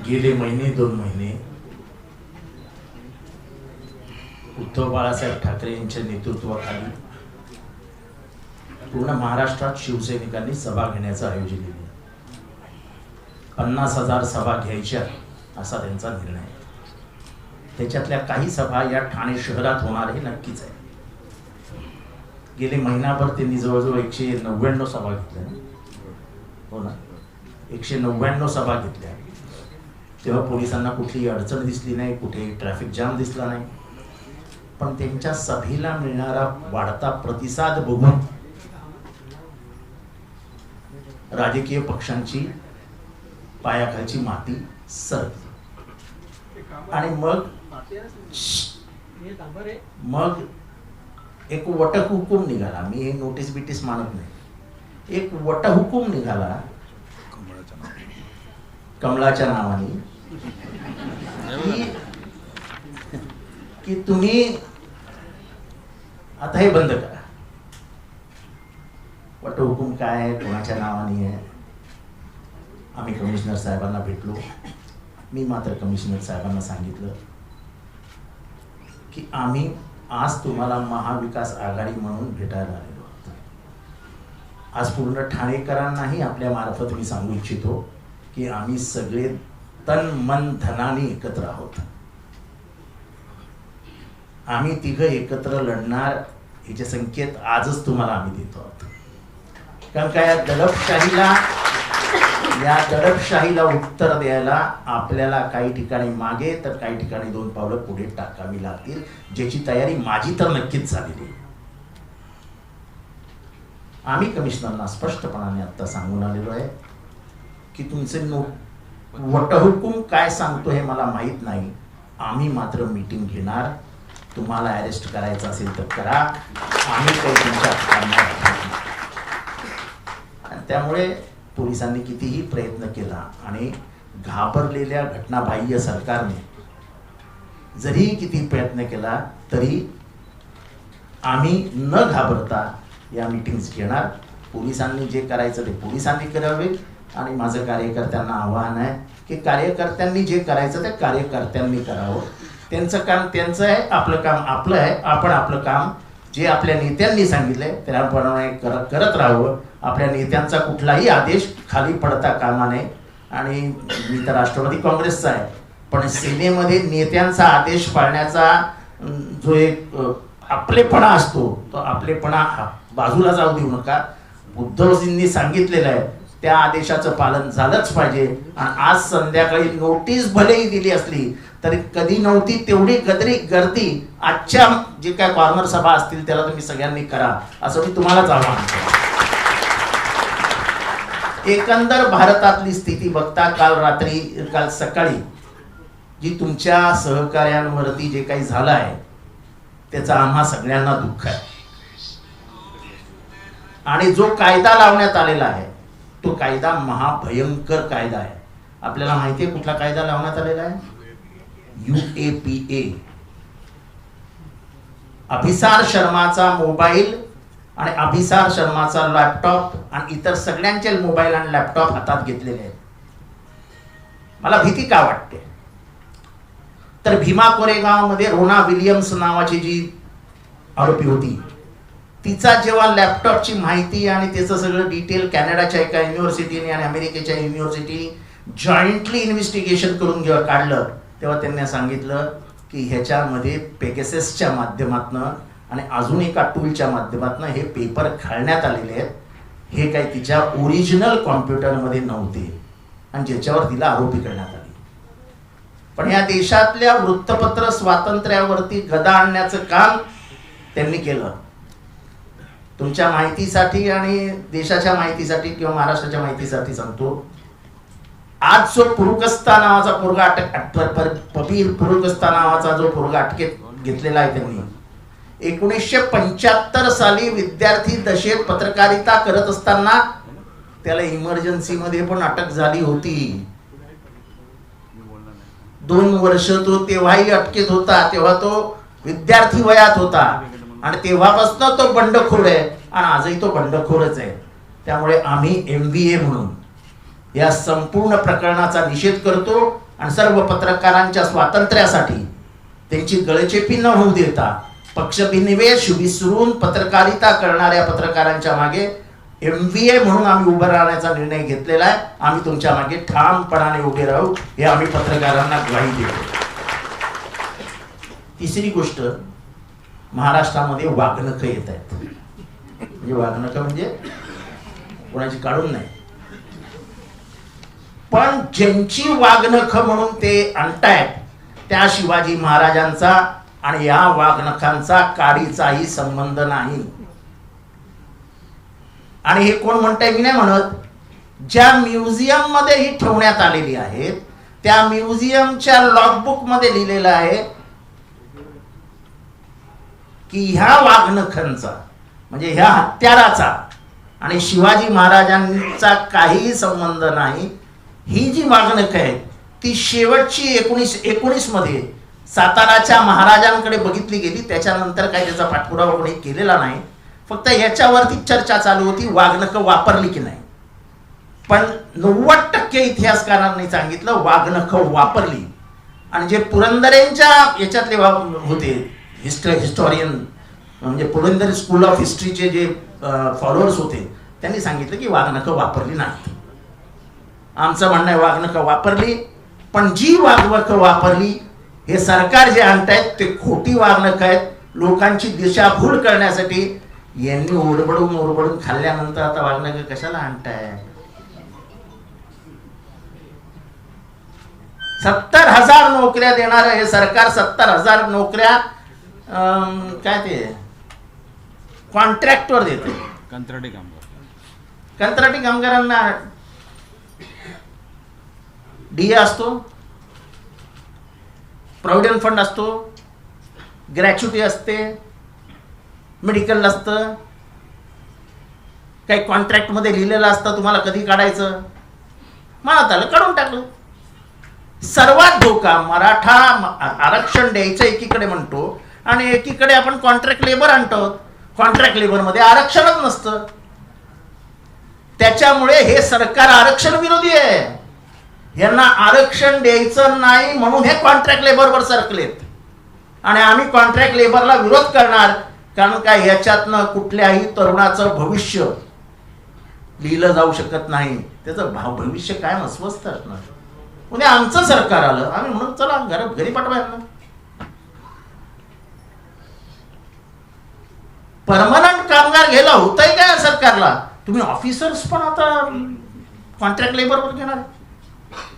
गेले महिने 2 महिने उद्धव बाळासाहेब ठाकरे यांच्या नेतृत्वाखाली पूर्ण महाराष्ट्रात शिवसैनिकांनी सभा घेण्याचं आयोजन केलं. 50,000 सभा घ्यायच्या असा त्यांचा निर्णय आहे. त्याच्यातल्या काही सभा या ठाणे शहरात होणार हे नक्कीच आहे. गेले महिनाभर त्यांनी जवळजवळ 199 सभा घेतल्या. हो ना, 199 सभा घेतल्या. तेव्हा पोलिसांना कुठलीही अडचण दिसली नाही, कुठेही ट्रॅफिक जाम दिसला नाही. पण त्यांच्या सभेला मिळणारा वाढता प्रतिसाद बघून राजकीय पक्षांची पायाखालची माती सरकली आणि मग एक वटहुकूम निघाला. मी हे नोटीस बिटीस मानत नाही. एक वटहुकूम निघाला कमळाच्या नावाने की तुम्ही आता हे बंद करा. वटहुकूम काय आहे, कोणाच्या नावाने आहे? आम्ही कमिशनर साहेबांना भेटलो. मी मात्र कमिशनर साहेबांना सांगितलं की आम्ही आज तुम्हाला महाविकास आघाडी म्हणून भेटायला आलेलो आहोत. आज पूर्ण ठाणेकरांनाही आपल्या मार्फत मी सांगू इच्छितो की आम्ही सगळे तन मन धनाने एकत्र आहोत. आम्ही तिघं एकत्र लढणार याचे संकेत आजच तुम्हाला आम्ही देतो आहोत. कारण का या दडपशाहीला उत्तर द्यायला आपल्याला काही ठिकाणी मागे तर काही ठिकाणी 2 पावलं पुढे टाकावी लागतील, ज्याची तयारी माझी तर नक्कीच झालेली. आम्ही कमिशनरना स्पष्टपणाने आता सांगून आलेलो आहे की तुमचे वटहुकूम काय सांगतो हे मला माहित नाही. आम्ही मात्र मीटिंग घेणार. तुम्हाला अरेस्ट करायचं असेल तर करा. आम्ही काही तुमच्या त्यामुळे पोलिसांनी कितीही प्रयत्न केला आणि घाबरलेल्या घटनाबाह्य सरकारने जरी किती प्रयत्न केला तरी आम्ही न घाबरता या मीटिंग्स घेणार. पोलिसांनी जे करायचं ते पोलिसांनी करावे आणि माझं कार्यकर्त्यांना आव्हान आहे की कार्यकर्त्यांनी जे करायचं ते कार्यकर्त्यांनी करावं. त्यांचं काम त्यांचं आहे, आपलं काम आपलं आहे. आपण आपलं काम जे आपल्या नेत्यांनी सांगितलंय त्याप्रमाणे करत राहावं. आपल्या नेत्यांचा कुठलाही आदेश खाली पडता कामा नये. आणि मी तर राष्ट्रवादी काँग्रेसचा आहे, पण सेनेमध्ये नेत्यांचा आदेश पाळण्याचा जो एक आपलेपणा असतो तो आपलेपणा बाजूला जाऊ देऊ नका. उद्धवजींनी सांगितलेलं आहे त्या आदेशाचं पालन झालंच पाहिजे. आणि आज संध्याकाळी नोटीस भलेही दिली असली तरी कधी नव्हती तेवढी गर्दी आजच्या जे काय कॉर्नर सभा असतील त्याला तुम्ही सगळ्यांनी करा असं मी तुम्हालाच आवाहन करतो. एकंदर भारतातली स्थिती बघता काल सकाळी जी तुमच्या सहकार्यांवरती जे काही झालं आहे त्याचा आम्हा सगळ्यांना दुःख आहे. आणि जो कायदा लावण्यात आलेला आहे तो कायदा महाभयंकर कायदा आहे. आपल्याला माहिती आहे कुठला कायदा लावण्यात आलेला आहे? UAPA. अभिसार शर्माचा मोबाईल आणि अभिसार शर्माचा लॅपटॉप आणि इतर सगळ्यांचे मोबाईल आणि लॅपटॉप हातात घेतलेले आहेत. मला भीती का वाटते तर भीमा कोरेगाव मध्ये रोना विलियम्स नावाची जी आरोपी होती तिचा जेव्हा लॅपटॉपची माहिती आणि त्याचं सगळं डिटेल कॅनडाच्या एका युनिव्हर्सिटीने आणि अमेरिकेच्या युनिव्हर्सिटी जॉईंटली इन्व्हेस्टिगेशन करून काढलं तेव्हा त्यांनी सांगितलं की ह्याच्यामध्ये पेगाससच्या माध्यमातून आणि अजून एका टूलच्या माध्यमातून हे पेपर घालण्यात आलेले आहेत. हे काही तिच्या ओरिजिनल कॉम्प्युटरमध्ये नव्हते आणि ज्याच्यावर तिला आरोपी करण्यात आली. पण या देशातल्या वृत्तपत्र स्वातंत्र्यावरती गदा आणण्याचं काम त्यांनी केलं. तुमच्या माहितीसाठी आणि देशाच्या माहितीसाठी किंवा महाराष्ट्राच्या माहितीसाठी सांगतो, आज जो पुरुकस्ता नावाचा पोरगा पबीर पुरुकस्ता नावाचा जो पोरगा अटकेत घेतलेला आहे त्यांनी 1975 साली विद्यार्थी दशेत पत्रकारिता करत असताना त्याला इमर्जन्सी मध्ये पण अटक झाली होती. 2 वर्ष तो तेव्हाही अटकेत होता. तेव्हा तो विद्यार्थी वयात होता आणि तेव्हापासून तो बंडखोर आहे आणि आजही तो बंडखोरच आहे. त्यामुळे आम्ही MBA म्हणून या संपूर्ण प्रकरणाचा निषेध करतो आणि सर्व पत्रकारांच्या स्वातंत्र्यासाठी त्यांची गळचेपी न होऊ देता पक्षविनिवेश विसरून पत्रकारिता करणाऱ्या पत्रकारांच्या मागे MVA म्हणून आम्ही उभं राहण्याचा निर्णय घेतलेला आहे. आम्ही तुमच्या मागे ठामपणाने उभे राहू हे आम्ही पत्रकारांना ग्वाही देतो. तिसरी गोष्ट, महाराष्ट्रामध्ये वाघनखं येत आहेत. म्हणजे वाघनखं म्हणजे कोणाची काढून नाही, पण ज्यांची वाघनखं म्हणून ते आणतायत त्या शिवाजी महाराजांचा आणि या वाघनखांचा काडीचाही संबंध नाही. आणि हे कोण म्हणताय मी नाही म्हणत, ज्या म्युझियम मध्ये ही ठेवण्यात आलेली आहेत त्या म्युझियमच्या लॉगबुक मध्ये लिहिलेलं आहे की ह्या वाघनखांचा म्हणजे ह्या हत्याराचा आणि शिवाजी महाराजांचा काहीही संबंध नाही. ही जी वाघनख आहे ती शेवटची 1919 मध्ये साताराच्या महाराजांकडे बघितली गेली. त्याच्यानंतर काही त्याचा पाठपुरावा कोणी केलेला नाही. फक्त याच्यावरती चर्चा चालू होती वाघनखं वापरली की नाही. पण 90% इतिहासकारांनी सांगितलं वाघनखं वापरली. आणि जे पुरंदरेंच्या याच्यातले होते हिस्टोरियन म्हणजे पुरंदर स्कूल ऑफ हिस्ट्रीचे जे फॉलोअर्स होते त्यांनी सांगितलं की वाघनखं वापरली नाही. आमचं म्हणणं आहे वाघनखं वापरली, पण जी वाघनखं वापरली हे सरकार जे आणतायत ते खोटी वाघनखं आहेत. लोकांची दिशाभूल करण्यासाठी यांनी ओरबडून खाल्ल्यानंतर आता वाघनखं कशाला आणताय. 70,000 नोकऱ्या देणार हे सरकार 70,000 नोकऱ्या काय ते कॉन्ट्रॅक्टवर देते. कंत्राटी कामगारांना DA असतो, प्रॉव्हिडंट फंड असतो, ग्रॅच्युटी असते, मेडिकल असतं, काही कॉन्ट्रॅक्ट मध्ये लिहिलेलं असतं तुम्हाला कधी काढायचं. म्हणत आलं काढून टाकलं. सर्वात धोका मराठा आरक्षण द्यायचं एकीकडे म्हणतो आणि एकीकडे आपण कॉन्ट्रॅक्ट लेबर आणतो. कॉन्ट्रॅक्ट लेबर मध्ये आरक्षणच नसतं. त्याच्यामुळे हे सरकार आरक्षण विरोधी आहे. यांना आरक्षण द्यायचं नाही म्हणून हे कॉन्ट्रॅक्ट लेबरवर सरकलेत. आणि आम्ही कॉन्ट्रॅक्ट लेबरला विरोध करणार, कारण काय याच्यातनं कुठल्याही तरुणाचं भविष्य लिहिलं जाऊ शकत नाही. त्याचं भविष्य काय अस्वस्थ असणार. उद्या आमचं सरकार आलं आम्ही म्हणून चला घरी पाठवा. परमनंट कामगार घ्यायला होतंय काय सरकारला. तुम्ही ऑफिसर्स पण आता कॉन्ट्रॅक्ट लेबरवर घेणार.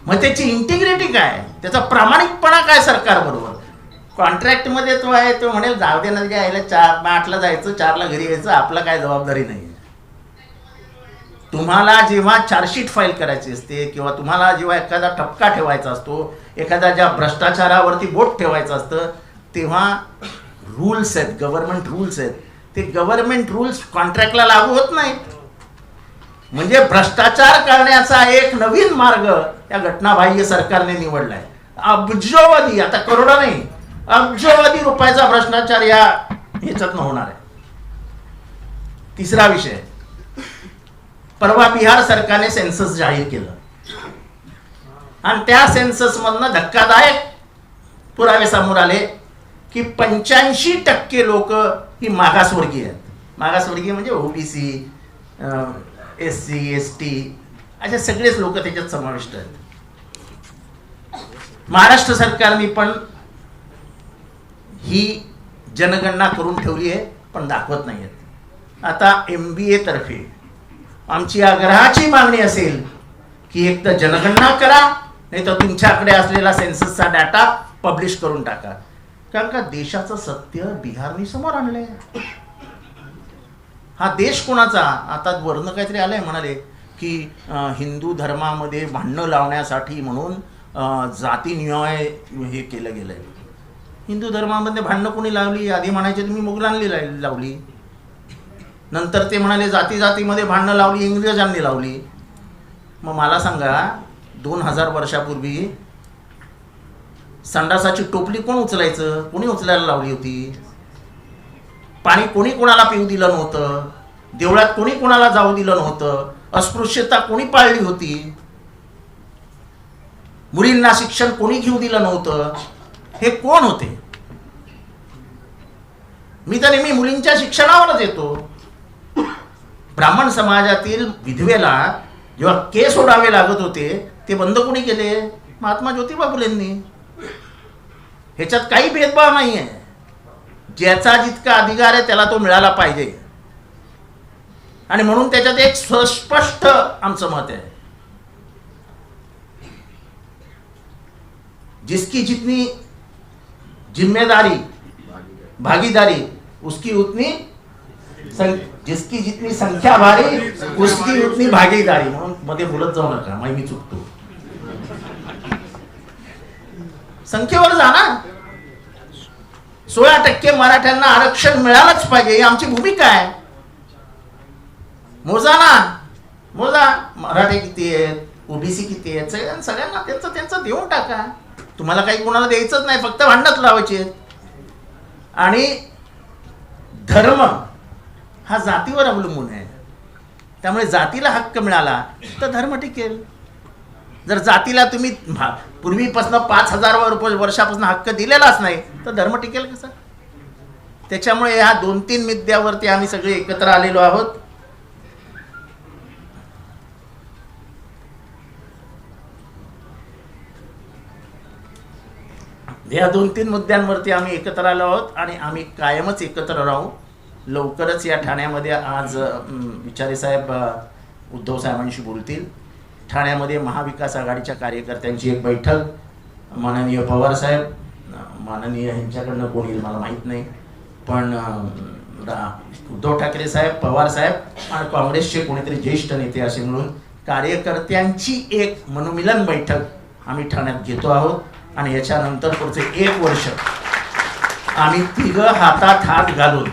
मग त्याची इंटिग्रिटी काय, त्याचा प्रामाणिकपणा काय सरकार बरोबर. कॉन्ट्रॅक्ट मध्ये तो आहे तो म्हणेल जाऊ दे ना यायला 8ला जायचं 4ला घरी यायचं, आपला काय जबाबदारी नाही. तुम्हाला जेव्हा चार्जशीट फाईल करायची असते किंवा तुम्हाला जेव्हा एखादा ठपका ठेवायचा असतो, एखाद्या ज्या भ्रष्टाचारावरती बोट ठेवायचं असतं, तेव्हा रूल्स आहेत, गव्हर्नमेंट रूल्स आहेत. ते गव्हर्नमेंट रूल्स कॉन्ट्रॅक्टला लागू होत नाहीत. म्हणजे भ्रष्टाचार करण्याचा एक नवीन मार्ग या घटनाबाह्य सरकारने निवडलाय. अब्जोवधी, आता करोडो नाही, अब्जोवधी रुपयाचा भ्रष्टाचार या ह्याच्यातनं होणार आहे. तिसरा विषय, परवा बिहार सरकारने सेन्सस जाहीर केलं आणि त्या सेन्सस मधनं धक्कादायक पुरावे समोर आले की 85% लोक ही मागासवर्गीय आहेत. मागासवर्गीय म्हणजे OBC, SC, ST असे सगळेच लोक त्याच्यात समाविष्ट आहेत. महाराष्ट्र सरकारने पण ही जनगणना करून ठेवली आहे पण दाखवत नाही आहेत. आता MBA तर्फे आमची आग्रहाची मागणी असेल की एक तर जनगणना करा, नाही तर तुमच्याकडे असलेला सेन्ससचा डाटा पब्लिश करून टाका. कारण का देशाचं सत्य बिहारने समोर आणलंय. हा देश कोणाचा. आता वरनं काहीतरी आलंय म्हणाले की हिंदू धर्मामध्ये भांडणं लावण्यासाठी म्हणून जातीनिहाय हे केलं गेलंय. हिंदू धर्मामध्ये भांडणं कोणी लावली. आधी म्हणायचे तुम्ही मुघलांनी लावली, नंतर ते म्हणाले जाती जातीमध्ये भांडणं लावली इंग्रजांनी लावली. मग मला सांगा 2000 वर्षापूर्वी संडासाची टोपली कोण उचलायचं, कोणी उचलायला लावली होती. पाणी कोणी कोणाला पिऊ दिलं नव्हतं. देवळात कोणी कोणाला जाऊ दिलं नव्हतं. अस्पृश्यता कोणी पाळली होती. मुलींना शिक्षण कोणी घेऊ दिलं नव्हतं. हे कोण होते? मी तर नेहमी मुलींच्या शिक्षणावरच येतो. ब्राह्मण समाजातील विधवेला जेव्हा केस सोडावे लागत होते ते बंद कोणी केले? महात्मा ज्योतिबा फुलेंनी. ह्याच्यात काही भेदभाव नाही आहे. ज्याचा जितका अधिकार आहे त्याला तो मिळाला पाहिजे. आणि म्हणून त्याच्यात एक स्पष्ट आमचं मत आहे, जिसकी जितनी जिम्मेदारी भागीदारी उसकी उतनी जिसकी जितनी संख्या भारी उसकी उतनी भागीदारी. म्हणून मध्ये बोलत जाऊ नका, मग मी चुकतो. संख्येवर जा ना. 16% मराठ्यांना आरक्षण मिळालंच पाहिजे ही आमची भूमिका आहे. मोजा ना, मोजा. मराठी किती आहेत, ओबीसी किती आहेत, सगळ्यांना त्यांचं देऊन टाका. तुम्हाला काही कोणाला द्यायचंच नाही, फक्त भांडत लावायचे. आणि धर्म हा जातीवर अवलंबून आहे. त्यामुळे जातीला हक्क मिळाला तर धर्म टिकेल. जर जातीला तुम्ही पूर्वीपासून 5000 वर्षापासून हक्क दिलेलाच नाही तर धर्म टिकेल कसं? त्याच्यामुळे ह्या 2-3 मुद्द्यावरती आम्ही सगळे एकत्र आलेलो आहोत. या 2-3 मुद्द्यांवरती आम्ही एकत्र आलो आहोत आणि आम्ही कायमच एकत्र राहू. लवकरच या ठाण्यामध्ये आज विचारे साहेब उद्धव साहेबांशी बोलतील. ठाण्यामध्ये महाविकास आघाडीच्या कार्यकर्त्यांची एक बैठक, माननीय पवार साहेब, माननीय ह्यांच्याकडनं कोण येईल मला माहीत नाही, पण उद्धव ठाकरे साहेब, पवार साहेब आणि काँग्रेसचे कोणीतरी ज्येष्ठ नेते असे मिळून कार्यकर्त्यांची एक मनोमिलन बैठक आम्ही ठाण्यात घेतो आहोत. आणि याच्यानंतर पुढचे 1 वर्ष आम्ही तिघं हातात हात घालून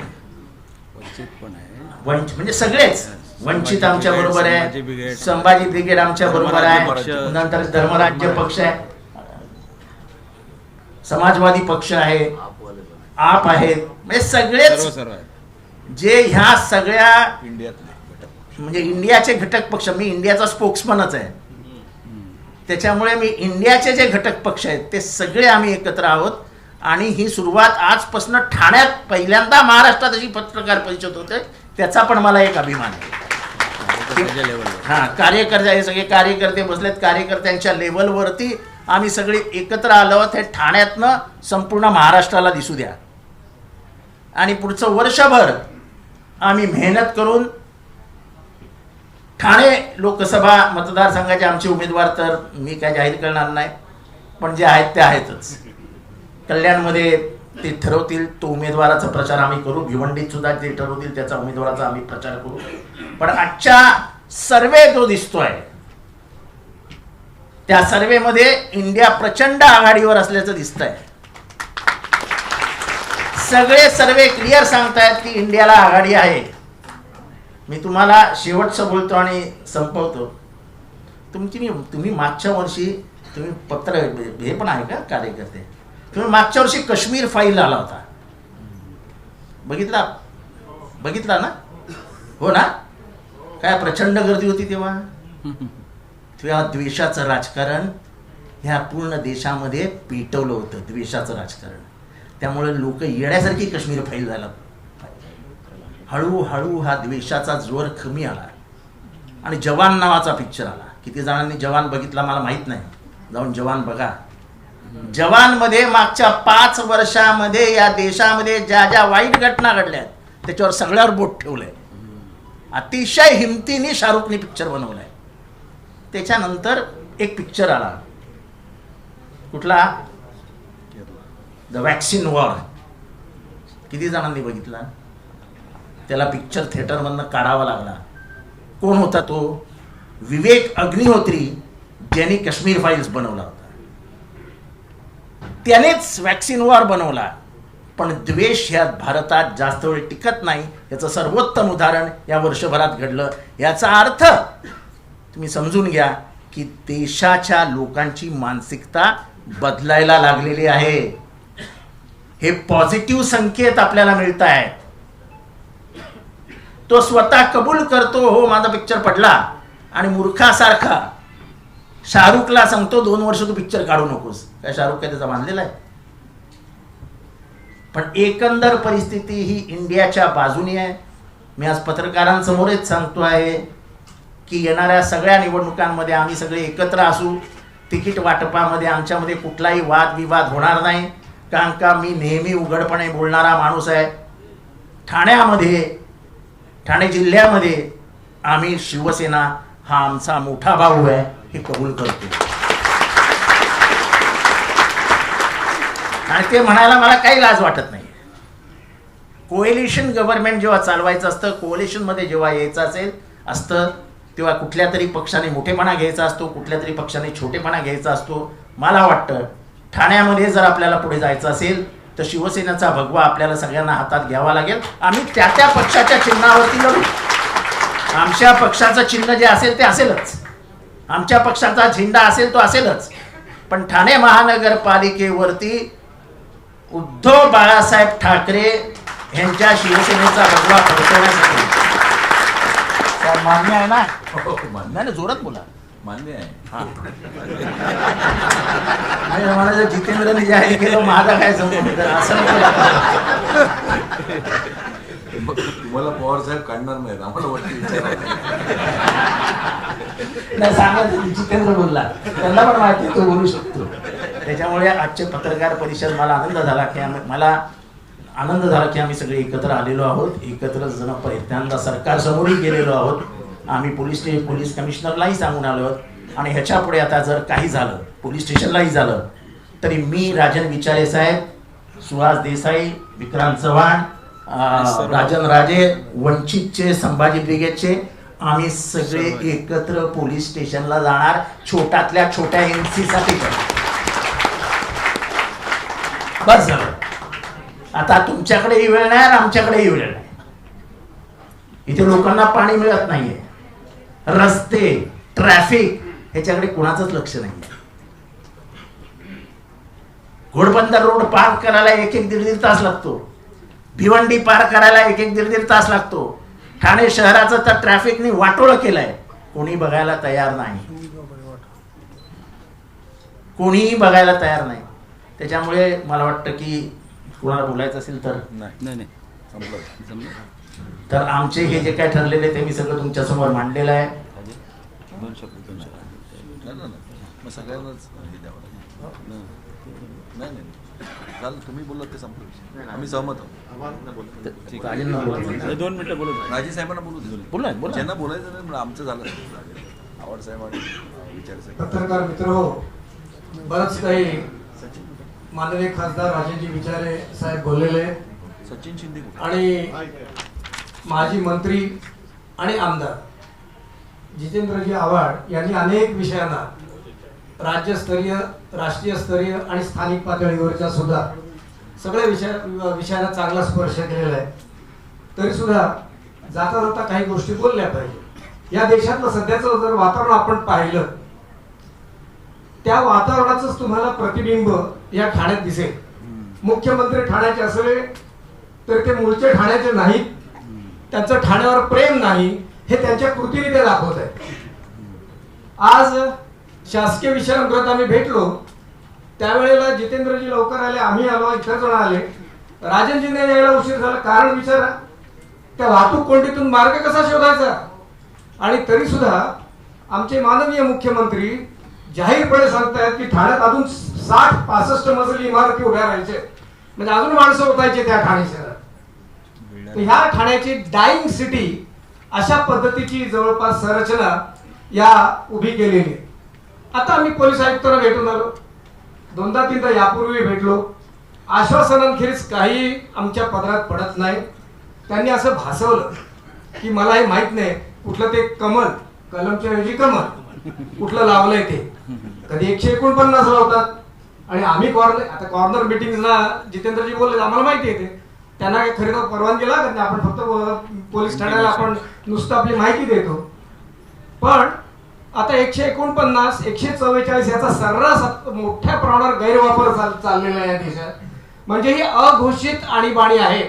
म्हणजे सगळेच, वंचित आमच्या बरोबर आहे, संभाजी ब्रिगेड आमच्या बरोबर आहे, नंतर धर्मराज्य पक्ष आहे, समाजवादी पक्ष आहे, आप आहेत, म्हणजे सगळेच जे ह्या सगळ्या म्हणजे इंडियाचे घटक पक्ष. मी इंडियाचा स्पोक्समनच आहे, त्याच्यामुळे मी इंडियाचे जे घटक पक्ष आहेत ते सगळे आम्ही एकत्र आहोत. आणि ही सुरुवात आजपासून ठाण्यात पहिल्यांदा महाराष्ट्रात अशी पत्रकार परिषद होते, त्याचा पण मला एक अभिमान आहे. हा, कार्यकर्ते, हे सगळे कार्यकर्ते बसलेत, कार्यकर्त्यांच्या लेवलवरती आम्ही सगळे एकत्र आलो आहोत. हे ठाण्यातनं संपूर्ण महाराष्ट्राला दिसू द्या. आणि पुढचं वर्षभर आम्ही मेहनत करून ठाणे लोकसभा मतदारसंघाचे आमचे उमेदवार तर मी काय जाहीर करणार नाही, पण जे आहेत ते आहेतच. कल्याणमध्ये ते ठरवतील तो उमेदवाराचा प्रचार आम्ही करू. भिवंडीत सुद्धा जे ठरवतील त्याचा उमेदवाराचा आम्ही प्रचार करू. पण आजच्या सर्वे जो दिसतोय त्या सर्वेमध्ये इंडिया प्रचंड आघाडीवर असल्याचं दिसतंय. सगळे सर्वे क्लिअर सांगतायत की इंडियाला आघाडी आहे. मी तुम्हाला शेवटचं बोलतो आणि संपवतो. तुम्ही मागच्या वर्षी तुम्ही पत्र हे पण आहे का कार्यकर्ते, तुम्ही मागच्या वर्षी काश्मीर फाईल आला होता, बघितला ना? हो ना? काय प्रचंड गर्दी होती तेव्हा. द्वेषाचं राजकारण ह्या पूर्ण देशामध्ये पेटवलं होतं, द्वेषाचं राजकारण. त्यामुळे लोक येण्यासारखी काश्मीर फाईल झाला. हळूहळू हा द्वेषाचा जोर कमी आला आणि जवान नावाचा पिक्चर आला. किती जणांनी जवान बघितला मला माहित नाही, जाऊन जवान बघा. जवानमध्ये मागच्या 5 वर्षामध्ये या देशामध्ये ज्या ज्या वाईट घटना घडल्यात त्याच्यावर सगळ्यावर बोट ठेवलंय. अतिशय हिमतीने शाहरुखने पिक्चर बनवलाय. त्याच्यानंतर एक पिक्चर आला, कुठला? The vaccine war. किती जणांनी बघितला? त्याला पिक्चर थिएटरमधनं काढावा लागला. कोण होता तो? विवेक अग्निहोत्री, ज्यांनी काश्मीर फाईल्स बनवला होता. त्यानेच वॅक्सिन वॉर बनवला. पण द्वेष ह्या भारतात जास्त वेळ टिकत नाही, याचं सर्वोत्तम उदाहरण या वर्षभरात घडलं. याचा अर्थ तुम्ही समजून घ्या की देशाच्या लोकांची मानसिकता बदलायला लागलेली आहे. हे पॉझिटिव्ह संकेत आपल्याला मिळत आहेत. तो स्वतः कबूल करतो, हो माझा पिक्चर पडला, आणि मूर्खासारखा शाहरुखला सांगतो 2 वर्ष तू पिक्चर काढू नकोस, काय शाहरुख काय त्याचा मानलेला आहे? पण एकंदर परिस्थिती ही इंडियाच्या बाजूनी आहे. मी आज पत्रकारांसमोरच सांगतो आहे की येणाऱ्या सगळ्या निवडणुकांमध्ये आम्ही सगळे एकत्र असू. तिकीट वाटपामध्ये आमच्यामध्ये कुठलाही वादविवाद होणार नाही, कारण का मी नेहमी उघडपणे बोलणारा माणूस आहे. ठाणे जिल्ह्यामध्ये आम्ही शिवसेना हा आमचा मोठा भाऊ आहे हे कबूल करतो. आणि ते म्हणायला मला काही लाज वाटत नाही. कोएलिशन गव्हर्नमेंट जेव्हा चालवायचं असतं, कोएलिशनमध्ये जेव्हा यायचं असतं तेव्हा कुठल्या तरी पक्षाने मोठेपणा घ्यायचा असतो, कुठल्या तरी पक्षाने छोटेपणा घ्यायचा असतो. मला वाटतं ठाण्यामध्ये जर आपल्याला पुढे जायचं असेल तर शिवसेनेचा भगवा आपल्याला सगळ्यांना हातात घ्यावा लागेल. आम्ही त्या पक्षाच्या चिन्हावरती लढू. आमच्या पक्षाचं चिन्ह जे असेल ते असेलच, आमच्या पक्षाचा झेंडा असेल तो असेलच. पण ठाणे महानगरपालिकेवरती उद्धव बाळासाहेब ठाकरे यांच्या शिवसेनेचा भगवा फडकवण्यासाठी मान्य आहे ना? मान्य, जोरात बोला. मान्य आहे. मला जर जितेंद्रने जाहीर केलं माझा काय संबंध असं तुम्हाला पवार साहेब काढणार नाहीत, आम्हाला वाटतं नाही सांगा. जितेंद्र बोलला, त्यांना पण माहिती तो बोलू शकतो. त्याच्यामुळे आजचे पत्रकार परिषद मला आनंद झाला की आम्ही सगळे एकत्र आलेलो आहोत. एकत्र जण पहिल्यांदा सरकारसमोरही गेलेलो आहोत. आम्ही पोलीस कमिशनरलाही सांगून आलो आहोत. आणि ह्याच्या पुढे आता जर काही झालं, पोलीस स्टेशनलाही झालं, तरी मी राजन विचारे साहेब, सुहास देसाई, विक्रांत चव्हाण, राजन राजे, वंचितचे, संभाजी ब्रिगेडचे, आम्ही सगळे एकत्र पोलीस स्टेशनला जाणार छोट्यातल्या छोट्या एमसी साठी. बस झालं. आता तुमच्याकडेही वेळ नाही आणि आमच्याकडेही वेळ नाही. इथे लोकांना पाणी मिळत नाहीये, रस्ते, ट्रॅफिक ह्याच्याकडे कोणाचंच लक्ष नाहीये. घोडबंदर रोड पार करायला 1-1, 1.5 तास लागतो. भिवंडी पार करायला 1-1, 1.5 तास लागतो. ठाणे शहराचं तर ट्रॅफिकने वाटोळं केलंय. कोणी बघायला तयार नाही, कोणीही बघायला तयार नाही. त्याच्यामुळे मला वाटतं की कुणाला बोलायचं असेल तर नाही तर आमचे हे जे काय ठरलेले ते मी सगळं तुमच्या समोर मांडलेलं आहे. सगळ्यांनाच नाही, तुम्ही बोलत ते संपलं. आम्ही सहमत आहोत. 2 मिनिटं बोलू. राजे साहेबांना बोलू. ज्यांना बोलायचं नाही आमचं झालं. आवड साहेब आणि विचार साहेब. पत्रकार मित्र हो, बरंच काही माननीय खासदार राजेजी विचारे साहेब बोललेले, सचिन शिंदे आणि माजी मंत्री आणि आमदार जितेंद्रजी आव्हाड यांनी अनेक विषयांना राज्यस्तरीय, राष्ट्रीय स्तरीय आणि स्थानिक पातळीवरच्या सुद्धा सगळ्या विषयांना चांगला स्पर्श केलेला आहे. तरी सुद्धा जाता जाता काही गोष्टी बोलल्या पाहिजे. या देशातलं सध्याचं जर वातावरण आपण पाहिलं, त्या वातावरणाचंच तुम्हाला प्रतिबिंब या ठाण्यात दिसेल. मुख्यमंत्री ठाण्याचे असले तर ते मूळचे ठाण्याचे नाहीत, त्यांचं ठाण्यावर प्रेम नाही हे त्यांच्या कृतीने ते दाखवत आहे. आज शासकीय विश्रामगृहात आम्ही भेटलो त्यावेळेला जितेंद्रजी लवकर आले, आम्ही आलो, इतर जण आले. राजनजींना यायला उशीर झाला, कारण विचारा. त्या वाहतूक कोंडीतून मार्ग कसा शोधायचा? आणि तरी सुद्धा आमचे माननीय मुख्यमंत्री जाहीरपणे सांगतायत की ठाण्यात अजून 60-65 मजली इमारती उभ्या राहायचे, म्हणजे अजून माणसं होतायचे त्या ठाणे शहरात. ह्या ठाण्याची डाईंग सिटी अशा पद्धतीची जवळपास संरचना या उभी केलेली. आता आम्ही पोलीस आयुक्तांना भेटून आलो, 2दा-3दा यापूर्वी भेटलो. आश्वासनांखेरीज काही आमच्या पदरात पडत नाही. त्यांनी असं भासवलं की मला हे माहित नाही कुठलं ते कमल, कलमच्या ऐवजी कमल कुठलं लावलंय ते. कधी 149 लावतात आणि आम्ही कॉर्नर मिटिंगला जितेंद्रजी बोलले, आम्हाला माहिती आहे ते. त्यांना काही खरी परवानगी लागत नाही, आपण फक्त पोलीस ठाण्याला आपण नुसतं आपली माहिती देतो. पण आता 149, 144 याचा सर्रास मोठ्या प्रमाणावर गैरवापर चाललेला आहे या देशात. म्हणजे ही अघोषित आणीबाणी आहे.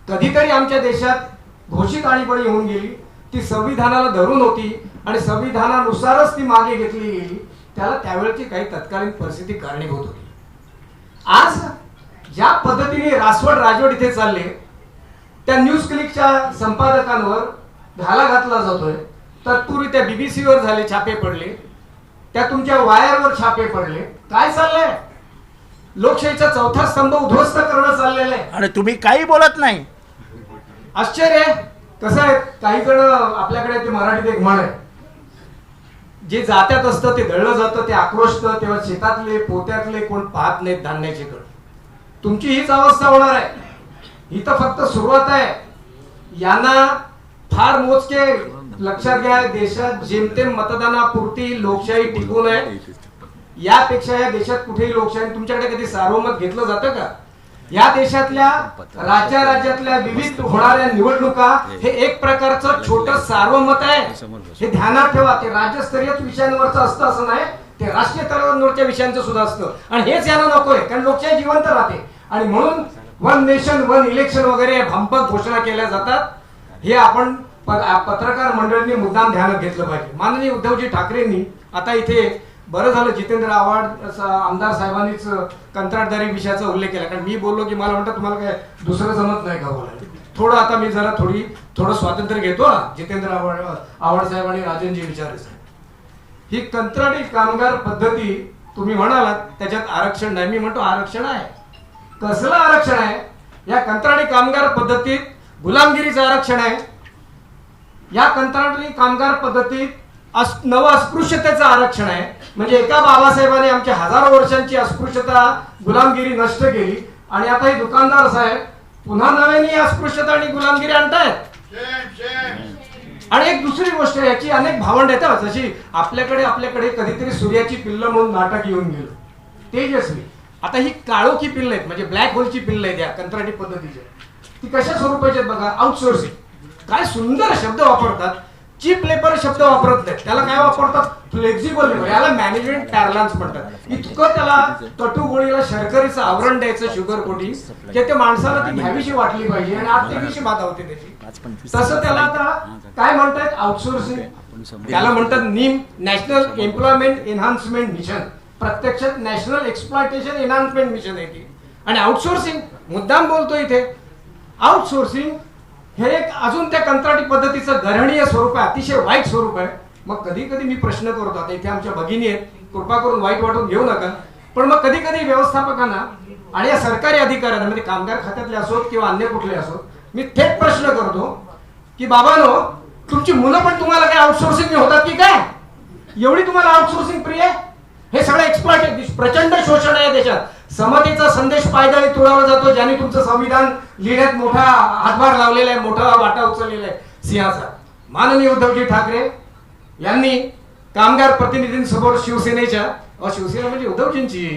कधीतरी आमच्या देशात घोषित आणीबाणी होऊन गेली, ती संविधानाला धरून होती आणि संविधानानुसारच ती मागे घेतली गेली. त्याला त्यावेळची काही तत्कालीन परिस्थिती कारणीभूत होती. आज ज्या पद्धतीने रासवड राजवड इथे चालले, त्या न्यूज क्लिकच्या संपादकांवर घाला घातला जातोय. तत्पूर्वी त्या बीबीसीवर झाले छापे पडले, त्या तुमच्या वायरवर छापे पडले. काय चाललंय? लोकशाहीचा चौथा स्तंभ उद्ध्वस्त करणं चाललेलं आहे. आणि तुम्ही काही बोलत नाही. आश्चर्य आहे. कसं आहे, काही जण आपल्याकडे ते मराठीत एक म्हण आहे, जे जात्यात असतं ते दळलं जातं, ते आक्रोशतं, तेव्हा शेतातले पोत्यातले कोण पाहत नाहीत धान्याची कड. तुमची हीच अवस्था होणार आहे. ही तर फक्त सुरुवात आहे. यांना फार मोजके लक्षात घ्या, देशात जेमतेम मतदानापुरती लोकशाही टिकून आहे. यापेक्षा या देशात कुठेही लोकशाही, तुमच्याकडे कधी सार्वमत घेतलं जातं का? या देशातल्या राज्यातल्या विविध होणाऱ्या निवडणुका हे एक प्रकारचं छोटं सार्वमत आहे. हे ध्यानात ठेवा. ते राज्यस्तरीय विषयांवरचं असतं असं नाही, ते राष्ट्रीय स्तरावरच्या विषयांचं सुद्धा असतं. आणि हेच यांना नकोय, कारण लोकशाही जिवंत राहते. आणि म्हणून वन नेशन वन इलेक्शन वगैरे भंपक घोषणा केल्या जातात. हे आपण पत्रकार मंडळींनी मुद्दाम ध्यानात घेतलं पाहिजे. माननीय उद्धवजी ठाकरेंनी आता इथे बरं झालं जितेंद्र आव्हाड आमदार साहेबांनीच कंत्राटदारी विषयाचा उल्लेख केला. कारण मी बोललो की मला म्हणतात तुम्हाला काय दुसरं जमत नाही का बोलायला. थोडं आता मी जरा थोडं स्वातंत्र्य घेतो. जितेंद्र आव्हाड साहेब आणि राजनजी विचारे साहेब, ही कंत्राटी कामगार पद्धती तुम्ही म्हणालात त्याच्यात आरक्षण नाही. मी म्हणतो आरक्षण आहे. कसलं आरक्षण आहे? या कंत्राटी कामगार पद्धतीत गुलामगिरीचं आरक्षण आहे. या कंत्राटी कामगार पद्धतीत नव अस्पृश्यतेचं आरक्षण आहे. म्हणजे एका बाबासाहेबांनी आमच्या हजारो वर्षांची अस्पृश्यता गुलामगिरी नष्ट केली आणि आता हे दुकानदार साहेब पुन्हा नव्याने अस्पृश्यता आणि गुलामगिरी आणतायत. आणि एक दुसरी गोष्ट, याची अनेक भावंड येतात. जशी आपल्याकडे कधीतरी सूर्याची पिल्ल म्हणून नाटक येऊन गेलं, तेजस्वी. आता ही काळोखी पिल्ल आहेत, म्हणजे ब्लॅक होलची पिल्ल आहेत या कंत्राटी पद्धतीच्या. ती कशा स्वरूपाची आहेत बघा. आउटसोर्सिंग. काय सुंदर शब्द वापरतात. चीप लेबर शब्द वापरत नाहीत. त्याला काय वापरतात? Flexible labour. याला मॅनेजमेंट पॅरलान्स म्हणतात. इतकं त्याला तटू गोळीला शर्करीचं आवरण द्यायचं, शुगर कोटिंग, की ते माणसाला ती घ्यावीशी वाटली पाहिजे आणि आज तेवीशी बाधा होते त्याची. तसं त्याला आता काय म्हणतात? आउटसोर्सिंग. त्याला म्हणतात नीम, नॅशनल एम्प्लॉयमेंट एन्हान्समेंट मिशन. प्रत्यक्षात नॅशनल एक्सप्लॉयटेशन एन्हान्समेंट मिशन आहे ती. आणि आउटसोर्सिंग मुद्दाम बोलतो इथे. आउटसोर्सिंग हे एक अजून त्या कंत्राटी पद्धतीचं गर्हणीय स्वरूप आहे, अतिशय वाईट स्वरूप आहे. मग कधी कधी मी प्रश्न करतो, आता इथे आमच्या भगिनी आहेत, कृपा करून वाईट वाटून घेऊ नका, पण मग कधी कधी व्यवस्थापकांना आणि या सरकारी अधिकाऱ्यांना, म्हणजे कामगार खात्यातले असोत किंवा अन्य कुठले असोत, मी थेट प्रश्न करतो की बाबांनो, तुमची मुलं पण तुम्हाला काय आउटसोर्सिंग होतात की काय? एवढी तुम्हाला आउटसोर्सिंग प्रिय आहे? हे सगळं एक्सप्लॉइट, प्रचंड शोषण आहे देशात. समतेचा संदेश पायदळी तुडवला जातो, ज्यांनी तुमचं संविधान लिहिण्यात मोठा हातभार लावलेला आहे, मोठा वाटा उचललेला आहे सिंहाचा. माननीय उद्धवजी ठाकरे यांनी कामगार प्रतिनिधींसमोर शिवसेनेच्या, शिवसेना म्हणजे उद्धवजींची,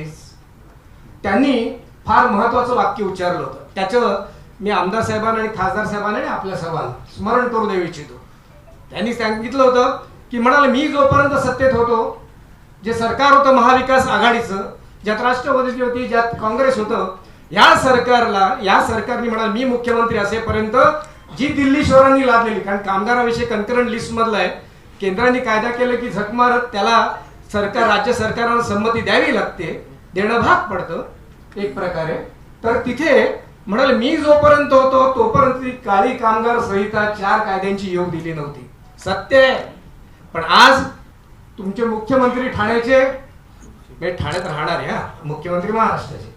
त्यांनी फार महत्वाचं वाक्य उच्चारलं होतं. त्याचं मी आमदार साहेबांना आणि खासदार साहेबांना आणि आपल्या सर्वांना स्मरण करू देऊ इच्छितो. त्यांनी सांगितलं होतं की म्हणाले, मी जोपर्यंत सत्तेत होतो, जे सरकार होतं महाविकास आघाडीचं, ज्यात राष्ट्रवादी होती, ज्यात काँग्रेस होतं, या सरकारने म्हणाल मी मुख्यमंत्री असेपर्यंत जी दिल्ली शोरांनी लादलेली, कारण कामगाराविषयी कन्करंट लिस्ट मधला आहे, केंद्राने कायदा केला की झक मारत त्याला राज्य सरकारला संमती द्यावी लागते, देणं भाग पडतं एक प्रकारे. तर तिथे म्हणाले मी जोपर्यंत होतो तोपर्यंत ती काळी कामगार संहिता 4 कायद्यांची योग दिली नव्हती. सत्य आहे. पण आज तुमचे मुख्यमंत्री ठाण्याचे, ठाण्यात राहणार आहे, मुख्यमंत्री महाराष्ट्राचे,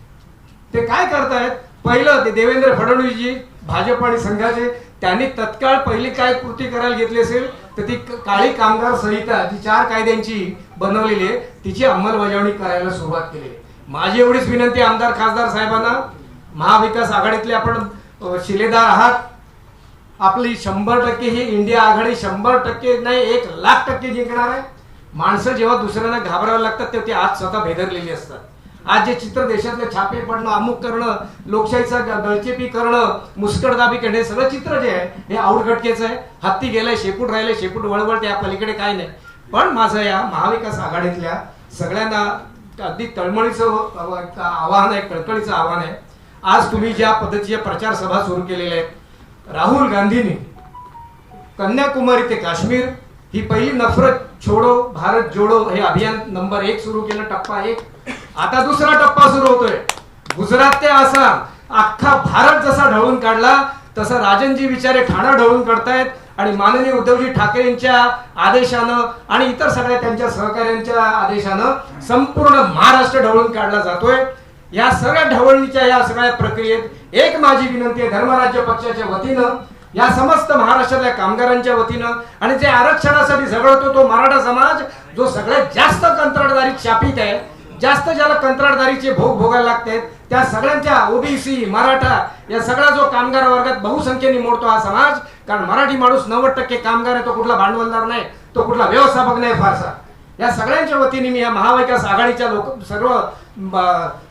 ते काय करतायत? पहिलं ते देवेंद्र फडणवीसजी भाजप आणि संघाचे, त्यांनी तत्काळ पहिली काय कृती करायला घेतली असेल तर ती काळी कामगार संहिता जी 4 कायद्यांची बनवलेली आहे तिची अंमलबजावणी करायला सुरुवात केली. माझी एवढीच विनंती आमदार खासदार साहेबांना, महाविकास आघाडीतले आपण शिलेदार आहात, आपली 100% ही इंडिया आघाडी 100% नाही 1,00,000% जिंकणार आहे. माणसं जेव्हा दुसऱ्यांना घाबरायला लागतात तेव्हा ती आज स्वतः भेदरलेली असतात. आज जे चित्र देशातले छापे पडणं, अमुक करणं, लोकशाहीचा दळचेपी करणं, मुस्कटदाबी करणं, हे सगळं चित्र जे आहे हे आउटगटकेचं आहे. हत्ती गेलाय, शेपूट राहिले, शेपूट वळवळ, त्या पलीकडे काय नाही. पण माझं या महाविकास आघाडीतल्या सगळ्यांना अगदी तळमळीचं आव्हान आहे, कळकळीचं आव्हान आहे. आज तुम्ही ज्या पद्धतीच्या प्रचार सभा सुरू केलेल्या आहेत, राहुल गांधींनी कन्याकुमारी ते काश्मीर, ही पहिली नफरत छोडो भारत जोडो हे अभियान नंबर 1 सुरू केलं, टप्पा 1. आता दुसरा टप्पा सुरू होतोय. गुजरात ते आसाम अख्खा भारत जसा ढवळून काढला तसं राजनजी विचारे ठाणा ढवळून काढतायत. आणि माननीय उद्धवजी ठाकरे यांच्या आदेशानं आणि इतर सगळ्या त्यांच्या सहकाऱ्यांच्या आदेशानं संपूर्ण महाराष्ट्र ढवळून काढला जातोय. या सगळ्या ढवळणीच्या या सगळ्या प्रक्रियेत एक माझी विनंती आहे धर्मराज्य पक्षाच्या वतीनं, या समस्त महाराष्ट्रातल्या कामगारांच्या वतीनं, आणि जे आरक्षणासाठी झगडतो तो मराठा समाज जो सगळ्यात जास्त कंत्राटदारी शापित आहे, जास्त ज्याला कंत्राटदारीचे भोग भोगायला लागतात, त्या सगळ्यांच्या ओबीसी मराठा या सगळा जो कामगार वर्गात बहुसंख्येने मोडतो हा समाज. कारण मराठी माणूस 90% कामगार आहे, तो कुठला भांडवलदार नाही, तो कुठला व्यवस्थापक नाही फारसा. या सगळ्यांच्या वतीने मी या महाविकास आघाडीच्या सर्व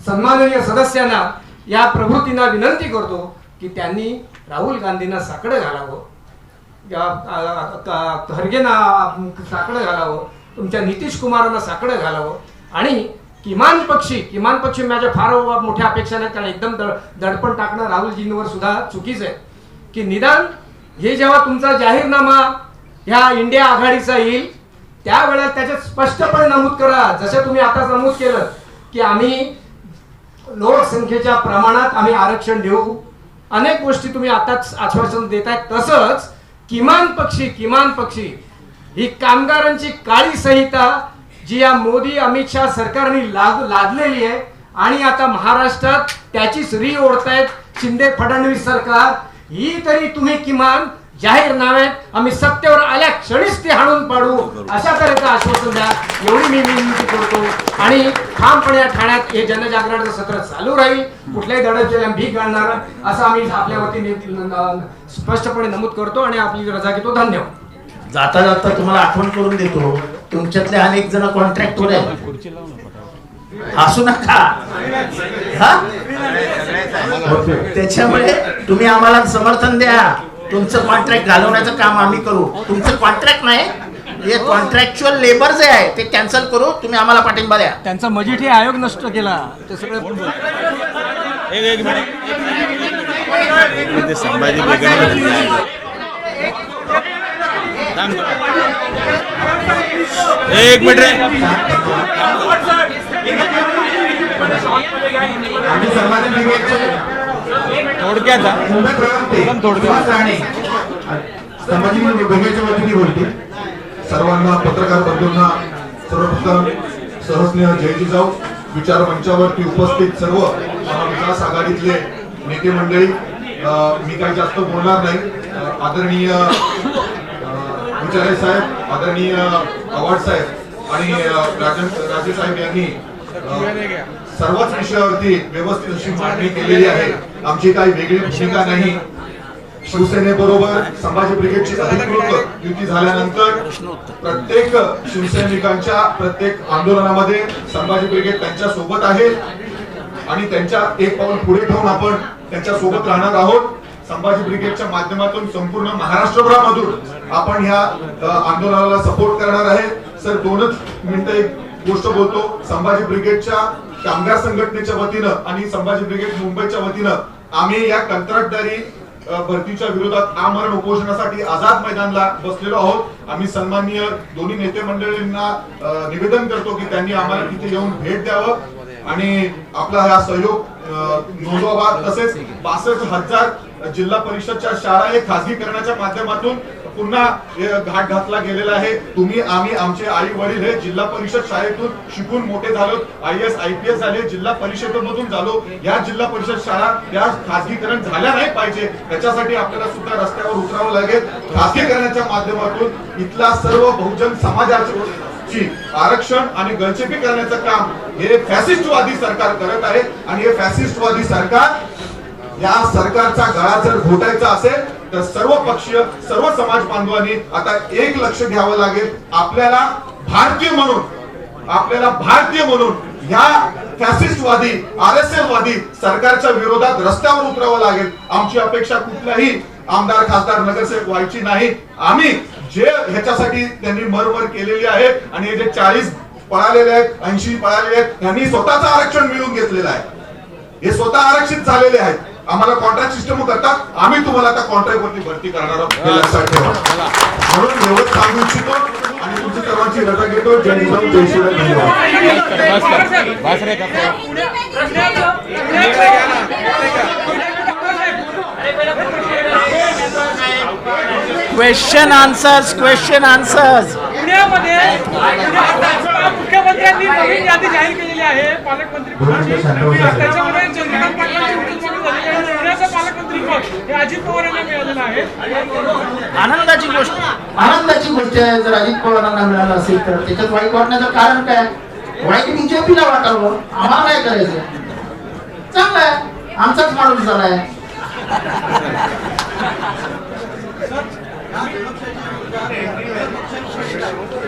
सन्माननीय सदस्यांना या प्रभृतींना विनंती करतो की त्यांनी राहुल गांधींना साकडं घालावं, खरगेंना साकडं घालावं, तुमच्या नितीश कुमारांना साकडं घालावं. आणि किमान पक्षी माझ्या फार मोठ्या अपेक्षा नाहीत, कारण एकदम दडपण टाकणं राहुलजींवर सुद्धा चुकीचं आहे. की निदान हे जेव्हा तुमचा जाहीरनामा ह्या इंडिया आघाडीचा येईल त्यावेळेला त्याच्यात स्पष्टपणे नमूद करा, जसं तुम्ही आता नमूद केलं की आम्ही लोकसंख्येच्या प्रमाणात आम्ही आरक्षण देऊ, अनेक गोष्टी तुम्ही आताच आश्वासन देताय. तसंच किमान पक्षी ही कामगारांची काळी संहिता जी या मोदी अमित शाह सरकारने लादलेली आहे आणि आता महाराष्ट्रात त्याचीच ओढतायत शिंदे फडणवीस सरकार, ही तरी तुम्ही किमान जाहीरनाम्यात आम्ही सत्तेवर आल्या क्षणीच ते हाणून पाडू अशा तऱ्हेचं आश्वासन द्या, एवढी मी विनंती करतो. आणि ठामपणे ठाण्यात हे जनजागरणाचं सत्र चालू राहील, कुठल्याही दडपशाही भीक घालणार असं आम्ही आपल्या वतीने स्पष्टपणे नमूद करतो आणि आपली रजा घेतो. धन्यवाद. जाता जाता तुम्हाला आठवण करून देतो, तुमच्यातले अनेक जण कॉन्ट्रॅक्टवर आहेत, हसू नका हा. त्याच्यामुळे तुम्ही आम्हाला समर्थन द्या, तुमचं कॉन्ट्रॅक्ट घालवण्याचं काम आम्ही करू. तुमचं कॉन्ट्रॅक्ट नाही, हे कॉन्ट्रॅक्च्युअल लेबर जे आहे ते कॅन्सल करू, तुम्ही आम्हाला पाठिंबा द्या. त्यांचा मजिठी आयोग नष्ट केला ते सगळं. एक मिनिट संभाजी ब्रिगेड एक मिनिट रे. थोडक्यात संभाजी ब्रिगेडच्या वतीने बोलते. सर्वांना पत्रकार बंधूंना सर्वप्रथम सहस्नेह जयजी जाऊ. विचार मंचावरती उपस्थित सर्व महाविकास आघाडीतले नेते मंडळी, मी काही जास्त बोलणार नाही. आदरणीय विचारे साहेब, आदरणीय आव्हाड साहेब आणि राजे साहेब यांनी सर्वच विषयावरती व्यवस्थित अशी मांडणी केलेली आहे. आमची काही वेगळी भूमिका नाही. शिवसेनेबरोबर संभाजी ब्रिगेडची अधिकृत युती झाल्यानंतर प्रत्येक शिवसैनिकांच्या प्रत्येक आंदोलनामध्ये संभाजी ब्रिगेड त्यांच्या सोबत आहे आणि त्यांच्या एक पाऊल पुढे ठेवून आपण त्यांच्या सोबत राहणार आहोत. संभाजी ब्रिगेडच्या माध्यमातून संपूर्ण महाराष्ट्रभरामधून आपण ह्या आंदोलनाला सपोर्ट करणार आहे. सर, 2च मिनिटं एक गोष्ट बोलतो. संभाजी ब्रिगेडच्या कामगार संघटनेच्या वतीनं आणि संभाजी ब्रिगेड मुंबईच्या वतीनं आम्ही या कंत्राटदारी भरतीच्या विरोधात आमरण उपोषणासाठी आझाद मैदानला बसलेलो आहोत. आम्ही सन्माननीय दोन्ही नेते मंडळींना निवेदन करतो की त्यांनी आम्हाला तिथे येऊन भेट द्यावं आणि आपला हा सहयोग नोंदवावा. तसेच 62,000 जिल्हा परिषदच्या शाळा हे खासगीकरणाच्या माध्यमातून पुन्हा घाट घातला गेलेला आहे. तुम्ही आम्ही आमचे आई वडील हे जिल्हा परिषद शाळेतून शिकून मोठे झालो, IAS IPS झाले, जिल्हा परिषदेमधून झालो. या जिल्हा परिषद शाळा या खासगीकरण झाल्या नाही पाहिजे, त्याच्यासाठी आपल्याला सुद्धा रस्त्यावर उतरावं लागेल. खासगीकरणाच्या माध्यमातून इथला सर्व बहुजन समाजाची आरक्षण आणि गळचेपी करण्याचं काम हे फॅसिस्टवादी सरकार करत आहे. आणि हे फॅसिस्टवादी सरकार, या सरकारचा गळा जर घोटायचा असेल तर सर्व पक्षीय सर्व समाज बांधवांनी आता एक लक्ष घ्यावं लागेल. आपल्याला भारतीय म्हणून ह्या फॅसिस्टवादी RSS वादी सरकारच्या विरोधात रस्त्यावर उतरावं लागेल. आमची अपेक्षा कुठल्याही आमदार खासदार नगरसेवक व्हायची नाही. आम्ही जे ह्याच्यासाठी त्यांनी मरमर केलेली आहे आणि हे जे 40 पळालेले आहेत, 80 पळालेले आहेत, यांनी स्वतःचं आरक्षण मिळवून घेतलेलं आहे. हे स्वतः आरक्षित झालेले आहेत आम्हाला कॉन्ट्रॅक्ट सिस्टम करतात, आम्ही तुम्हाला त्या कॉन्ट्रॅक्ट वरती भरती करणार आहोत हे लक्षात ठेवा. म्हणून एवढंच सांगू इच्छितो आणि तुमची सर्वांची रजा घेतो. जय निजाम जय शिवराय. Question answers. पुण्यामध्ये मुख्यमंत्र्यांनी नवीन यादी जाहीर केलेली आहे पालकमंत्री पदाची. त्याच्यामध्ये चंद्रकांत पाटलांची उमेदवारी झालेली आहे. पुण्याचं पालकमंत्री पद हे अजित पवार यांना मिळालेलं आहे. आनंदाची गोष्ट आहे. जर अजित पवारांना मिळालं असेल तर त्याच्यात वाईट वाटण्याचं कारण काय? वाईट बीजेपीला वाटावं, आम्हाला काय करायचं? चांगलं आहे, आमचाच माणूस झालाय.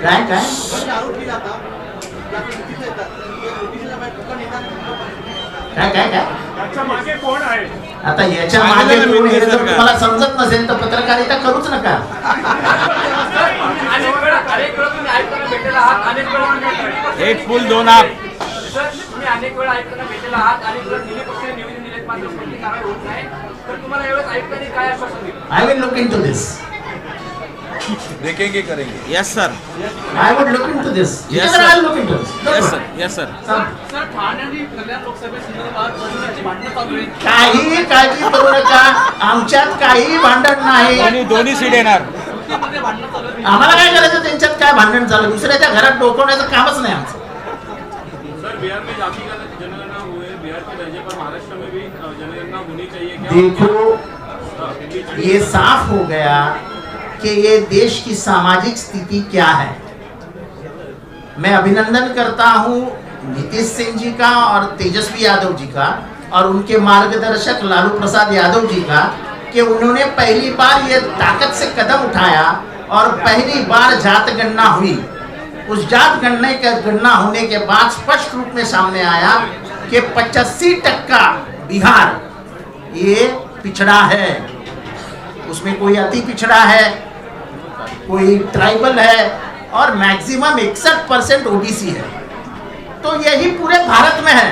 काय काय काय काय काय त्याच्या मागे कोण आहे? आता याच्या मागे कोण हे जर तुम्हाला समजत नसेल तर पत्रकारिता करूच नका. एक पूल दोन आप. तुम्ही अनेक वेळा आयुक्तांना भेटलेला आहात, अनेक वेळा दिल्ली पक्षाने निवेदन दिलेत, मात्र कोणती कारवाई होत नाही. तर तुम्हाला एवढंच आयुक्तांनी काय आश्वासन दिलं? I will look into this. देखेंगे करेंगे. Yes sir. I would look into this. Yes, Yes, sir. I will look into this. Yes sir. Yes sir. Sir Thane आणि कल्याण लोकसभेसंदर्भात बंधुत्वाची भांडणं चालू आहेत. काही काळजी करू नका, आमच्यात काही भांडण नाही. दोन्ही सीट येणार. युतीमध्ये भांडणं चालू आहेत. आम्हाला काय करायचं त्यांच्यात काय भांडण चालू? दुसऱ्याच्या घरात डोकवण्याचं कामच नाही आमचं. सर बिहार में जाति का जनगणना हुए, बिहार के दर्जे पर महाराष्ट्र में भी जनगणना होनी चाहिए क्या? देखो, ये साफ हो गया कि ये देश की सामाजिक स्थिति क्या है. मैं अभिनंदन करता हूं नीतीश सिंह जी का और तेजस्वी यादव जी का और उनके मार्गदर्शक लालू प्रसाद यादव जी का कि उन्होंने पहली बार ये ताकत से कदम उठाया और पहली बार जात गणना हुई. उस जात गणना होने के बाद स्पष्ट रूप में सामने आया कि 85% बिहार ये पिछड़ा है. उसमें कोई अति पिछड़ा है, कोई ट्राइबल है और मैक्सिमम 61% ओबीसी है. तो यही पूरे भारत में है.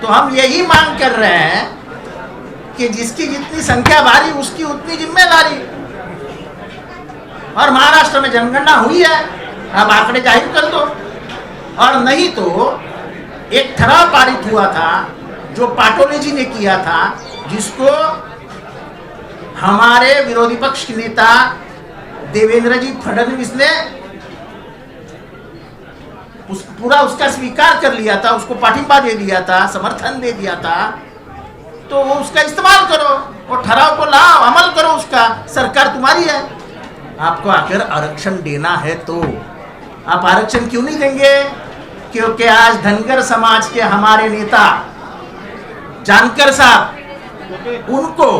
तो हम यही मांग कर रहे हैं कि जिसकी जितनी संख्या भारी उसकी उतनी जिम्मेदारी. और महाराष्ट्र में जनगणना हुई है, अब आंकड़े जाहिर कर दो. और नहीं तो एक ठराव पारित हुआ था जो पाटोले जी ने किया था, जिसको हमारे विरोधी पक्ष के नेता देवेंद्र जी फडणवीस ने पूरा उसका स्वीकार कर लिया था, उसको पाठिंबा दे दिया था, समर्थन दे दिया था. तो वो उसका इस्तेमाल करो, वो ठराव को लाओ, अमल करो उसका. सरकार तुम्हारी है. आपको अगर आरक्षण देना है तो आप आरक्षण क्यों नहीं देंगे? क्योंकि आज धनगर समाज के हमारे नेता जानकर साहब, उनको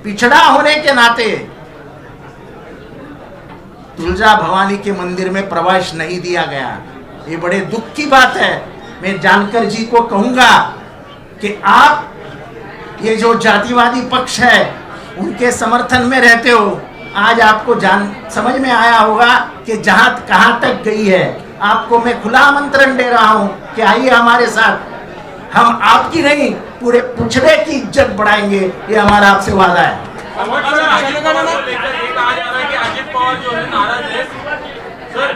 पिछड़ा होने के नाते तुलजा भवानी के मंदिर में प्रवेश नहीं दिया गया. ये बड़े दुख की बात है. मैं जानकर जी को कहूंगा कि आप ये जो जातिवादी पक्ष है उनके समर्थन में रहते हो. आज आपको समझ में आया होगा कि जहां कहां तक गई है. आपको मैं खुला आमंत्रण दे रहा हूं कि आइए हमारे साथ. हम आपकी नहीं, पूरे पिछड़े की इज्जत बढ़ाएंगे. ये हमारा आपसे वादा है. अजित पवार को लेकर ये कहा जा रहा है कि अजित पवार जो है नाराज है. सर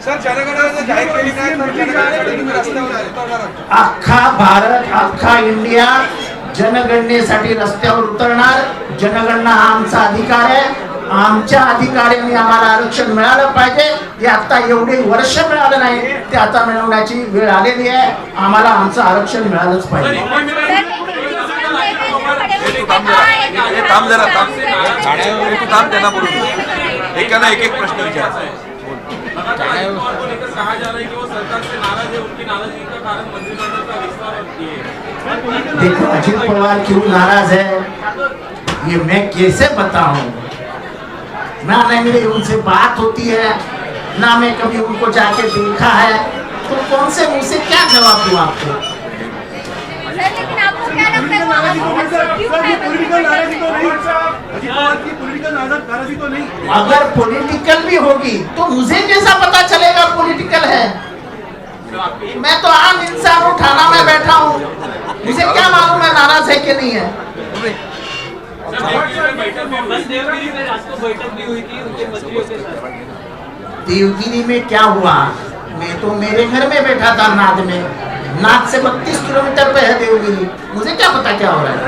सर जनगणना जाहीर केली नाही तर जनगणनेसाठी तुम्ही रस्त्यावर उतरणार आहात. अख्खा भारत, अख्खा इंडिया जनगणनेसाठी रस्त्यावर उतरणार. जनगणना हा आमचा अधिकार आहे. आमच्या अधिकाऱ्यांनी आम्हाला आरक्षण मिळालं पाहिजे. हे आता एवढे वर्ष मिळालं नाही, ते आता मिळवण्याची वेळ आलेली आहे. आम्हाला आमचं आरक्षण मिळालंच पाहिजे. थांब जरा थांब त्यांना बोलू. एकाला एक एक प्रश्न विचारायचा आहे. अजित पवार को लेकर कहा जा रहा है कि वो सरकार से नाराज है, उनकी नाराजगी का कारण मंत्रिमंडल का विस्तार किए. देखो, अजित पवार क्यों नाराज है ये मैं कैसे बताऊं. ना मेरी उनसे बात होती है, ना मैं कभी उनको जाके देखा है. तो कौन से मुंह से क्या जवाब दूं आपको. लेकिन आपको क्या लगता है वो पॉलिटिकल नाराजगी तो नहीं? अजित पवार की पॉलिटिकल नाराजगी तो नहीं? अगर पॉलिटिकल भी होगी तो मुझे कैसा पता चलेगा पॉलिटिकल है. तो आपकी मैं तो आम इंसान हूँ, थाना में बैठा हूँ, मुझे क्या मालूम है नाराज है कि नहीं है। सर, देवगिरी में रात को बैठक भी हुई थी उनके मंत्रियों के साथ। देवगिरी में क्या हुआ, मैं तो मेरे घर में बैठा था नाद में, नाद से 32 किलोमीटर पे है देवगिरी, मुझे क्या पता क्या हो रहा है।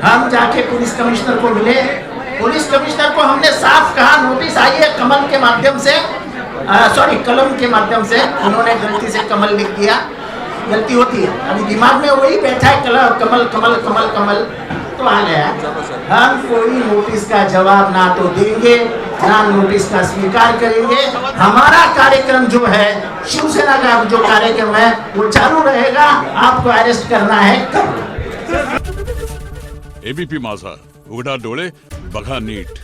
हम जाके पुलिस कमिश्नर को मिले, पुलिस कमिश्नर को हमने साफ कहा नोटिस आई है कमल के माध्यम से, कलम के माध्यम से, उन्होंने गलती से कमल लिख दिया, गलती होती है, अभी दिमाग में वही बैठा है कमल कमल कमल कमल, तो आ गया। हम कोई नोटिस का जवाब ना तो देंगे ना नोटिस का स्वीकार करेंगे। हमारा कार्यक्रम जो है, शिवसेना का जो कार्यक्रम है वो चालू रहेगा। आपको अरेस्ट करना है करो। एबीपी माझा, उघडा डोळे बघा नीट।